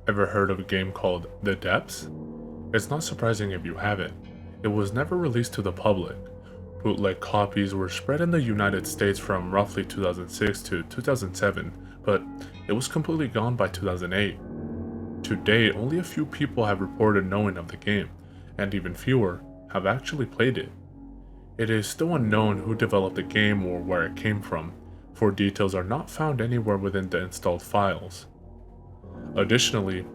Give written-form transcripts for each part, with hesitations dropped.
Ever heard of a game called The Depths? It's not surprising if you haven't. It was never released to the public. Bootleg copies were spread in the United States from roughly 2006 to 2007, but it was completely gone by 2008. To date, only a few people have reported knowing of the game, and even fewer have actually played it. It is still unknown who developed the game or where it came from, for details are not found anywhere within the installed files. Additionally,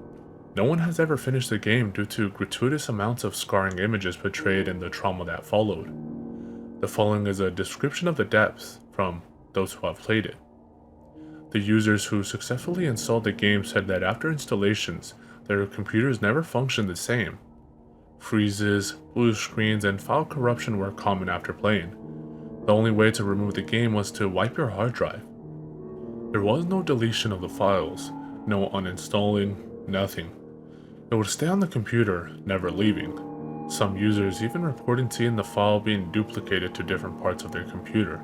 no one has ever finished the game due to gratuitous amounts of scarring images portrayed and the trauma that followed. The following is a description of the depths from those who have played it. The users who successfully installed the game said that after installations, their computers never functioned the same. Freezes, blue screens, and file corruption were common after playing. The only way to remove the game was to wipe your hard drive. There was no deletion of the files, no uninstalling, nothing. It would stay on the computer, never leaving. Some users even reporting seeing the file being duplicated to different parts of their computer,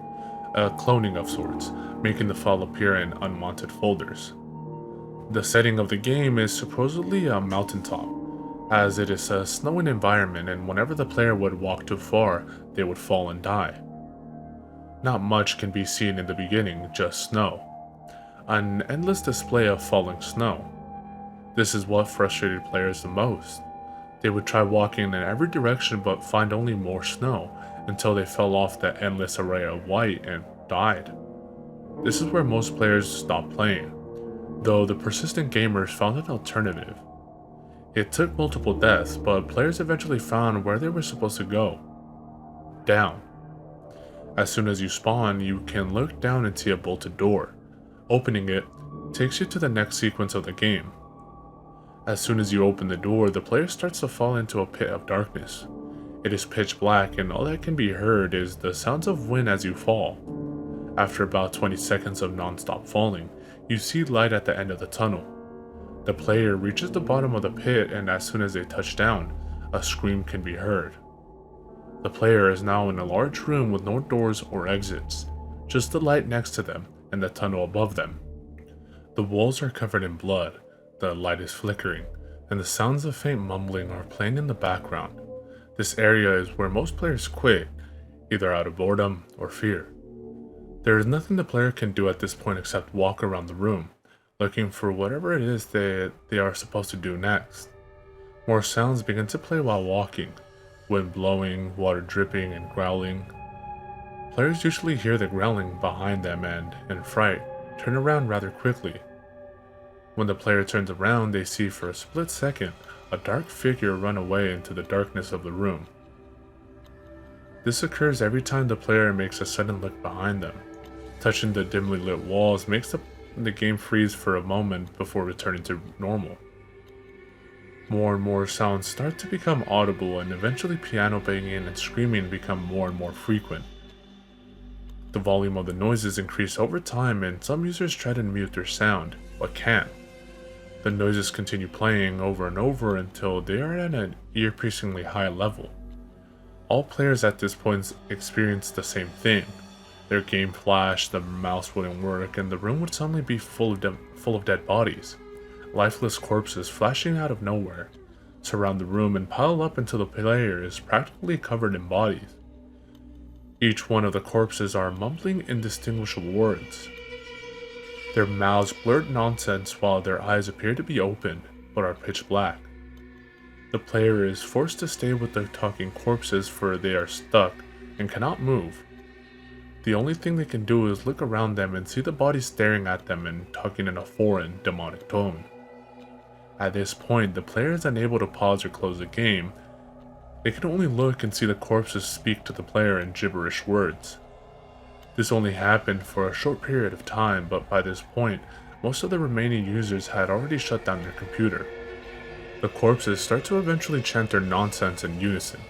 a cloning of sorts, making the file appear in unwanted folders. The setting of the game is supposedly a mountaintop, as it is a snowing environment, and whenever the player would walk too far, they would fall and die. Not much can be seen in the beginning, just snow. An endless display of falling snow. This is what frustrated players the most. They would try walking in every direction but find only more snow, until they fell off the endless array of white and died. This is where most players stopped playing, though the persistent gamers found an alternative. It took multiple deaths, but players eventually found where they were supposed to go. Down. As soon as you spawn, you can look down and see a bolted door. Opening it takes you to the next sequence of the game. As soon as you open the door, the player starts to fall into a pit of darkness. It is pitch black, and all that can be heard is the sounds of wind as you fall. After about 20 seconds of non-stop falling, you see light at the end of the tunnel. The player reaches the bottom of the pit, and as soon as they touch down, a scream can be heard. The player is now in a large room with no doors or exits, just the light next to them and the tunnel above them. The walls are covered in blood, the light is flickering, and the sounds of faint mumbling are playing in the background. This area is where most players quit, either out of boredom or fear. There is nothing the player can do at this point except walk around the room, looking for whatever it is that they are supposed to do next. More sounds begin to play while walking, wind blowing, water dripping, and growling. Players usually hear the growling behind them and, in fright, turn around rather quickly. When the player turns around, they see for a split second a dark figure run away into the darkness of the room. This occurs every time the player makes a sudden look behind them. Touching the dimly lit walls makes the game freeze for a moment before returning to normal. More and more sounds start to become audible, and eventually piano banging and screaming become more and more frequent. The volume of the noises increase over time, and some users try to mute their sound, but can't. The noises continue playing over and over until they are at an ear-piercingly high level. All players at this point experience the same thing. Their game flashed, the mouse wouldn't work, and the room would suddenly be full of dead bodies. Lifeless corpses flashing out of nowhere, surround the room and pile up until the player is practically covered in bodies. Each one of the corpses are mumbling indistinguishable words. Their mouths blurt nonsense while their eyes appear to be open, but are pitch black. The player is forced to stay with the talking corpses, for they are stuck and cannot move. The only thing they can do is look around them and see the bodies staring at them and talking in a foreign, demonic tone. At this point, the player is unable to pause or close the game. They can only look and see the corpses speak to the player in gibberish words. This only happened for a short period of time, but by this point, most of the remaining users had already shut down their computer. The corpses start to eventually chant their nonsense in unison.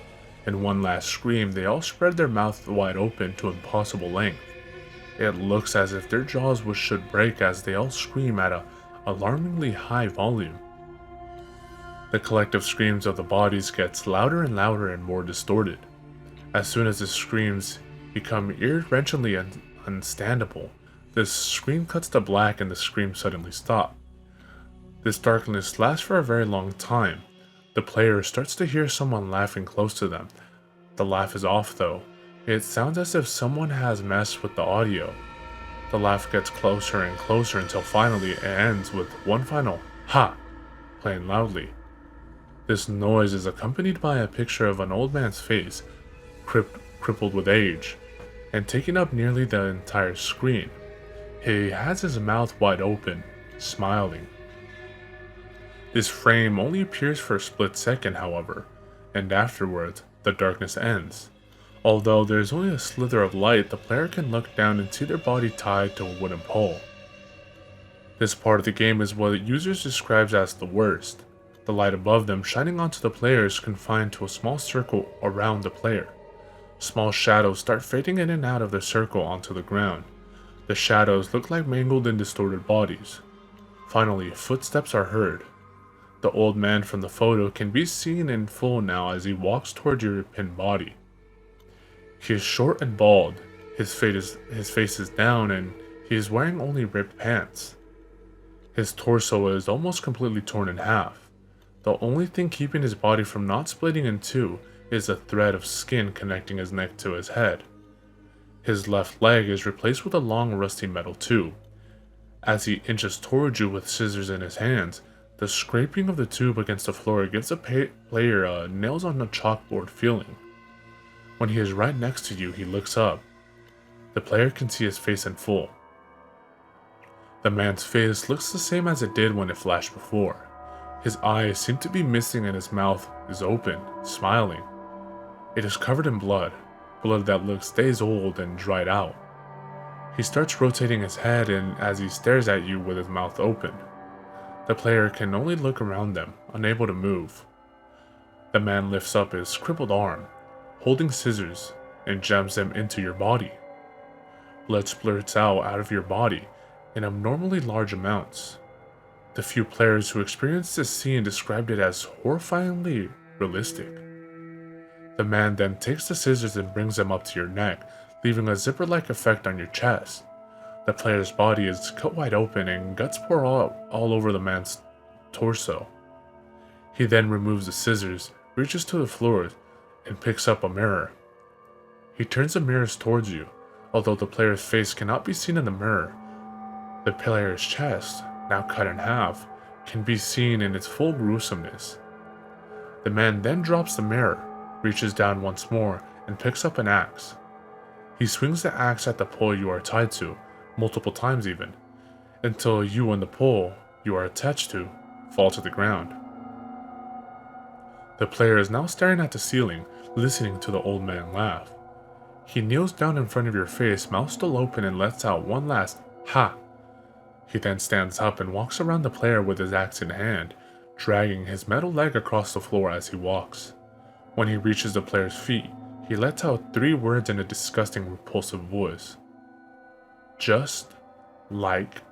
In one last scream, they all spread their mouths wide open to impossible length. It looks as if their jaws should break as they all scream at an alarmingly high volume. The collective screams of the bodies gets louder and louder and more distorted. As soon as the screams become ear-wrenchingly unstandable, the screen cuts to black and the screams suddenly stop. This darkness lasts for a very long time. The player starts to hear someone laughing close to them. The laugh is off though. It sounds as if someone has messed with the audio. The laugh gets closer and closer until finally it ends with one final "ha" playing loudly. This noise is accompanied by a picture of an old man's face, crippled with age, and taking up nearly the entire screen. He has his mouth wide open, smiling. This frame only appears for a split second, however, and afterwards, the darkness ends. Although there is only a slither of light, the player can look down and see their body tied to a wooden pole. This part of the game is what users describe as the worst. The light above them shining onto the player is confined to a small circle around the player. Small shadows start fading in and out of the circle onto the ground. The shadows look like mangled and distorted bodies. Finally, footsteps are heard. The old man from the photo can be seen in full now as he walks toward your pinned body. He is short and bald, his face is down, and he is wearing only ripped pants. His torso is almost completely torn in half. The only thing keeping his body from not splitting in two is a thread of skin connecting his neck to his head. His left leg is replaced with a long rusty metal tube. As he inches towards you with scissors in his hands, the scraping of the tube against the floor gives the player a nails on a chalkboard feeling. When he is right next to you, he looks up. The player can see his face in full. The man's face looks the same as it did when it flashed before. His eyes seem to be missing and his mouth is open, smiling. It is covered in blood that looks days old and dried out. He starts rotating his head and as he stares at you with his mouth open. The player can only look around them, unable to move. The man lifts up his crippled arm, holding scissors, and jams them into your body. Blood splurts out of your body in abnormally large amounts. The few players who experienced this scene described it as horrifyingly realistic. The man then takes the scissors and brings them up to your neck, leaving a zipper-like effect on your chest. The player's body is cut wide open and guts pour all over the man's torso. He then removes the scissors, reaches to the floor, and picks up a mirror. He turns the mirrors towards you. Although the player's face cannot be seen in the mirror, the player's chest, now cut in half, can be seen in its full gruesomeness. The man then drops the mirror, reaches down once more, and picks up an axe. He swings the axe at the pole you are tied to, multiple times even, until you and the pole you are attached to fall to the ground. The player is now staring at the ceiling, listening to the old man laugh. He kneels down in front of your face, mouth still open, and lets out one last "ha." He then stands up and walks around the player with his axe in hand, dragging his metal leg across the floor as he walks. When he reaches the player's feet, he lets out 3 words in a disgusting, repulsive voice. Just like.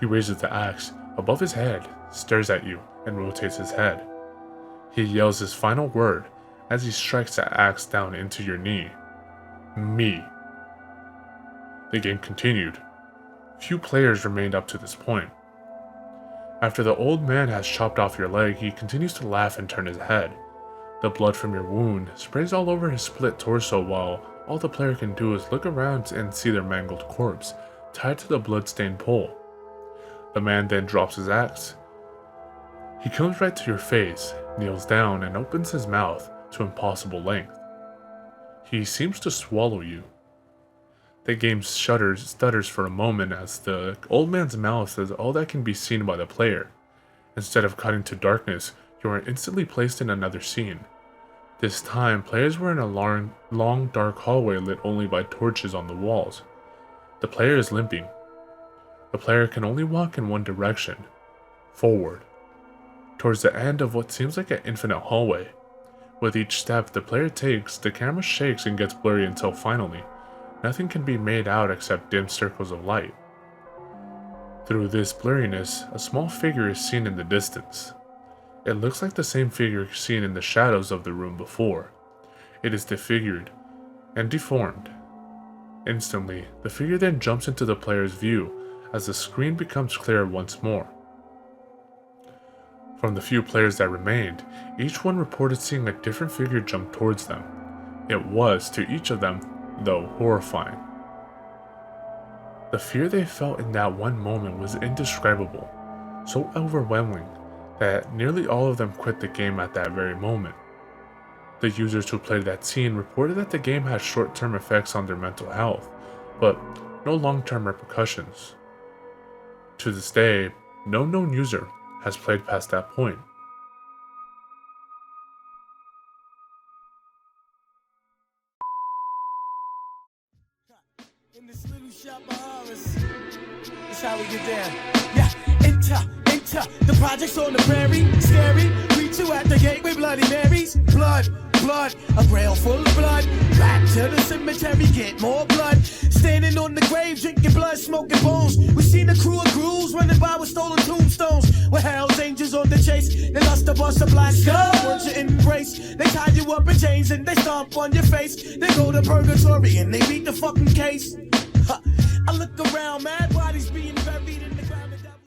He raises the axe above his head, stares at you, and rotates his head. He yells his final word as he strikes the axe down into your knee. Me. The game continued. Few players remained up to this point. After the old man has chopped off your leg, he continues to laugh and turn his head. The blood from your wound sprays all over his split torso while all the player can do is look around and see their mangled corpse tied to the blood-stained pole. The man then drops his axe. He comes right to your face, kneels down, and opens his mouth to impossible length. He seems to swallow you. The game stutters for a moment as the old man's mouth is all that can be seen by the player. Instead of cutting to darkness, you are instantly placed in another scene. This time, players were in a long dark hallway lit only by torches on the walls. The player is limping. The player can only walk in one direction, forward, towards the end of what seems like an infinite hallway. With each step the player takes, the camera shakes and gets blurry until finally, nothing can be made out except dim circles of light. Through this blurriness, a small figure is seen in the distance. It looks like the same figure seen in the shadows of the room before. It is disfigured and deformed. Instantly, the figure then jumps into the player's view as the screen becomes clear once more. From the few players that remained, each one reported seeing a different figure jump towards them. It was, to each of them, though, horrifying. The fear they felt in that one moment was indescribable, so overwhelming that nearly all of them quit the game at that very moment. The users who played that scene reported that the game had short-term effects on their mental health, but no long-term repercussions. To this day, no known user has played past that point. In this little shop of horrors, that's how we get down. Yeah, enter, the project's on the prairie, scary. Greet you at the gate with Bloody Marys. Blood, a grail full of blood. Back to the cemetery, get more blood. Standing on the grave, drinking blood, smoking bones. We seen a crew of ghouls running by with stolen tombstones. With Hell's Angels on the chase, they lust to bust a black skull. Want you embrace, they tie you up in chains and they stomp on your face. They go to purgatory and they beat the fucking case. I look around, mad bodies being